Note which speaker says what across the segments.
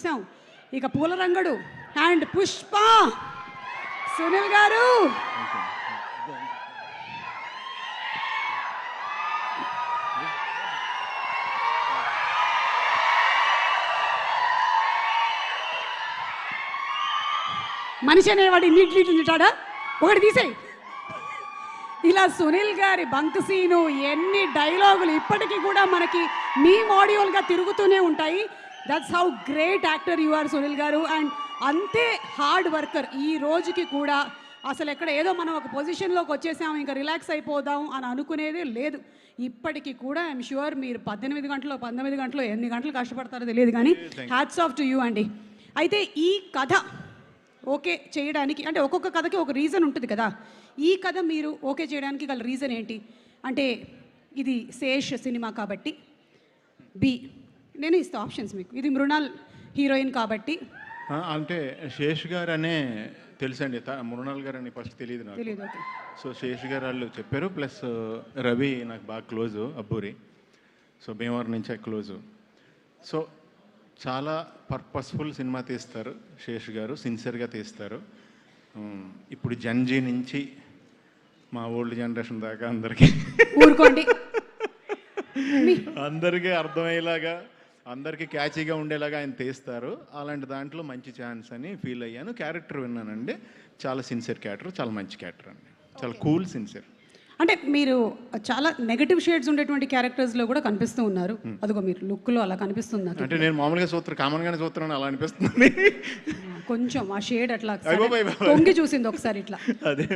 Speaker 1: చూసాం. ఇక పూల రంగడు అండ్ పుష్ప సునీల్ గారు. మనిషి అనేవాడు ఇన్నింటి తింటాడా? ఒకటి తీసేయి. ఇలా సునీల్ గారి బంక్ సీను, ఎన్ని డైలాగులు ఇప్పటికీ కూడా మనకి మీ మాడ్యూల్గా తిరుగుతూనే ఉంటాయి. That's how great actor you are Sunil గారు. అండ్ అంతే హార్డ్ వర్కర్. ఈ రోజుకి కూడా అసలు ఎక్కడ ఏదో మనం ఒక పొజిషన్లోకి వచ్చేసాము ఇంకా రిలాక్స్ అయిపోదాం అని అనుకునేదే లేదు. ఇప్పటికీ కూడా ఐఎమ్ షూర్ మీరు 18 గంటలు 19 గంటలు ఎన్ని గంటలు కష్టపడతారో తెలియదు, కానీ హ్యాట్స్ ఆఫ్ టు యూ అండి. అయితే ఈ కథ ఓకే చేయడానికి అంటే ఒక్కొక్క కథకి ఒక రీజన్ ఉంటుంది కదా. ఈ కథ మీరు ఓకే చేయడానికి గల రీజన్ ఏంటి? అంటే ఇది శేష్ సినిమా కాబట్టి, బి నేను ఇస్తా ఆప్షన్స్ మీకు, ఇది మృణాల్ హీరోయిన్ కాబట్టి.
Speaker 2: అంటే శేష్ గారు అనే తెలుసండి, మృణాల్ గారు అని ఫస్ట్ తెలియదు నాకు.
Speaker 1: తెలియదు, ఓకే.
Speaker 2: సో శేష్ గారు వాళ్ళు చెప్పారు, ప్లస్ రవి నాకు బాగా క్లోజు, అబ్బూరి. సో భీమవరం నుంచే క్లోజు. సో చాలా పర్పస్ఫుల్ సినిమా తీస్తారు శేష్ గారు, సిన్సియర్గా తీస్తారు. ఇప్పుడు జంజీ నుంచి మా ఓల్డ్ జనరేషన్ దాకా అందరికీ
Speaker 1: ఊరుకోండి,
Speaker 2: అందరికీ అర్థమయ్యేలాగా, అందరికీ క్యాచీగా ఉండేలాగా ఆయన తీస్తారు. అలాంటి దాంట్లో మంచి ఛాన్స్ అని ఫీల్ అయ్యాను. క్యారెక్టర్ విన్నానండి, చాలా సిన్సియర్ క్యారెక్టర్, చాలా మంచి క్యారెక్టర్ అండి, చాలా కూల్ సిన్సియర్.
Speaker 1: అంటే మీరు చాలా నెగటివ్ షేడ్స్ ఉండేటువంటి క్యారెక్టర్స్లో కూడా కనిపిస్తూ ఉన్నారు. అదిగో మీరు లుక్లో అలా కనిపిస్తుంది.
Speaker 2: అంటే నేను మామూలుగా కామన్గానే చూస్తున్నాను, అలా అనిపిస్తుంది.
Speaker 1: కొంచెం ఆ షేడ్ అట్లా తొంగి చూసింది ఒకసారి ఇట్లా,
Speaker 2: అదే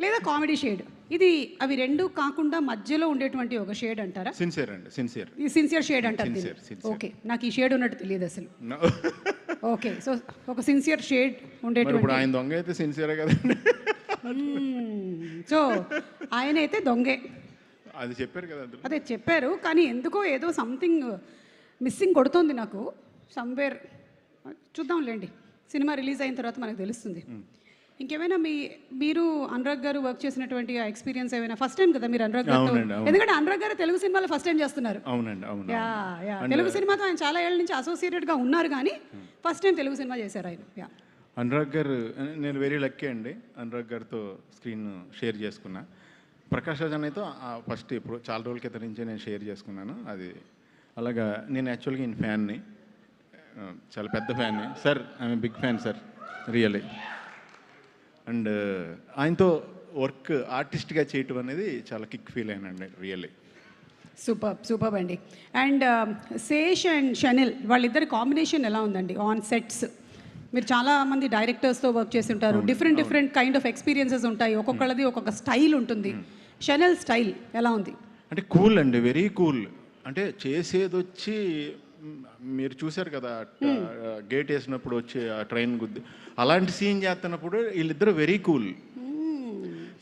Speaker 1: లేదా కామెడీ షేడ్. ఇది అవి రెండు కాకుండా మధ్యలో ఉండేటువంటి ఒక షేడ్ అంటారా?
Speaker 2: సిన్సియర్ అండి, సిన్సియర్.
Speaker 1: ఈ సిన్సియర్ షేడ్ అంటారు. ఓకే, నాకు ఈ షేడ్ ఉన్నట్టు తెలియదు అసలు. ఓకే, సో ఒక సిన్సియర్ షేడ్ ఉండేటువంటి.
Speaker 2: ఇప్పుడు ఆయన దొంగ అయితే సిన్సియరే కదండి.
Speaker 1: సో ఆయన అయితే దొంగే,
Speaker 2: అది చెప్పారు కదా.
Speaker 1: అదే చెప్పారు, కానీ ఎందుకో ఏదో సంథింగ్ మిస్సింగ్ కొడుతుంది నాకు సమ్వేర్. చూద్దాంలేండి, సినిమా రిలీజ్ అయిన తర్వాత మనకు తెలుస్తుంది. ఇంకేమైనా మీరు అనురాగ్ గారు వర్క్ చేసినటువంటి ఆ ఎక్స్పీరియన్స్ ఏమైనా? ఫస్ట్ టైం కదా మీరు అనురాగ్ గారితో, ఎందుకంటే అనురాగ్ గారు తెలుగు సినిమాలో ఫస్ట్ టైం చేస్తున్నారు.
Speaker 2: అవునండి, అవును.
Speaker 1: తెలుగు సినిమాతో ఆయన చాలా ఏళ్ళ నుంచి అసోసియేటెడ్గా ఉన్నారు, కానీ ఫస్ట్ టైం తెలుగు సినిమా చేశారు ఆయన.
Speaker 2: అనురాగ్ గారు, నేను వెరీ లక్కీ అండి, అనురాగ్ గారితో స్క్రీన్ షేర్ చేసుకున్నా. ప్రకాష్ రాజ్ అన్నయ్యతో ఫస్ట్ ఇప్పుడు చాలా రోజుల క్రితం నుంచే నేను షేర్ చేసుకున్నాను. అది అలాగా నేను యాక్చువల్గా ఈయన ఫ్యాన్ని, చాలా పెద్ద ఫ్యాన్ని sir. I'm big fan sir, really. And ఆయనతో వర్క్ ఆర్టిస్ట్గా చేయటం అనేది చాలా కిక్ ఫీల్ అయినండి, రియల్లీ.
Speaker 1: సూపర్ అండి. అండ్ శేష్ అండ్ షనిల్ వాళ్ళిద్దరి కాంబినేషన్ ఎలా ఉందండి ఆన్ సెట్స్? మీరు చాలా మంది డైరెక్టర్స్తో వర్క్ చేసి ఉంటారు, డిఫరెంట్ కైండ్ ఆఫ్ ఎక్స్పీరియన్సెస్ ఉంటాయి, ఒక్కొక్కళ్ళది ఒక్కొక్క స్టైల్ ఉంటుంది. షనిల్ స్టైల్ ఎలా ఉంది?
Speaker 2: అంటే కూల్ అండి, వెరీ కూల్. అంటే చేసేది వచ్చి మీరు చూశారు కదా, గేట్ వేసినప్పుడు వచ్చి ఆ ట్రైన్ గుద్ది అలాంటి సీన్ చేస్తున్నప్పుడు వీళ్ళిద్దరు వెరీ కూల్.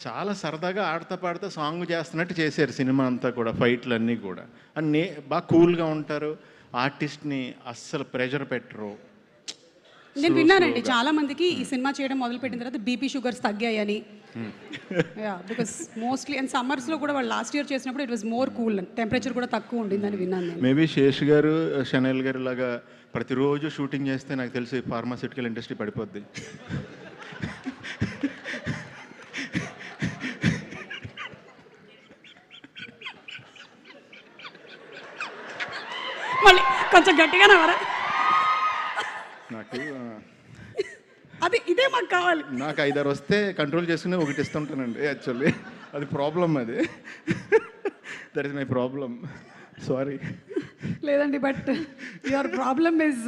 Speaker 2: చాలా సరదాగా ఆడతా పాడుతా సాంగ్ చేస్తున్నట్టు చేశారు సినిమా అంతా కూడా, ఫైట్లు అన్నీ కూడా. అండ్ బాగా కూల్గా ఉంటారు. ఆర్టిస్ట్ని అస్సలు ప్రెషర్ పెట్టరు.
Speaker 1: నేను విన్నానండి చాలా మందికి ఈ సినిమా చేయడం మొదలుపెట్టిన తర్వాత బీపీ షుగర్స్ తగ్గాయని. బికాస్ మోస్ట్లీ అండ్ సమ్మర్స్లో కూడా వాళ్ళు లాస్ట్ ఇయర్ చేసినప్పుడు it was more cool, temperature కూడా తక్కువ ఉండిందని విన్నాను.
Speaker 2: మేబీ శేష్ గారు, షనైల్ గారు లాగా ప్రతిరోజు షూటింగ్ చేస్తే నాకు తెలిసి ఫార్మాస్యూటికల్ ఇండస్ట్రీ పడిపోద్ది.
Speaker 1: మళ్ళీ కొంచెం గట్టిగానే వరా,
Speaker 2: నాకు
Speaker 1: అది ఇదే మాకు కావాలి.
Speaker 2: నాకు 5-6 వస్తే కంట్రోల్ చేసుకుని ఒకటి ఇస్తుంటానండి యాక్చువల్లీ. అది ప్రాబ్లం, అది that is my problem, sorry.
Speaker 1: లేదండి, but your problem is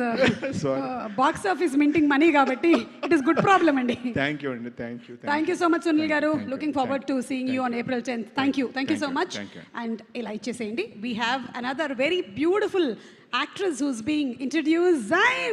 Speaker 1: box office minting money కాబట్టి ఇట్ ఈస్ గుడ్ ప్రాబ్లమ్ అండి.
Speaker 2: థ్యాంక్ యూ అండి, thank you
Speaker 1: so much Sunil garu. Looking forward to seeing you on April 10th. Thank you so much. And ఇలా ఇచ్చేసేయండి. We have another very beautiful actress who's being introduced, Zain.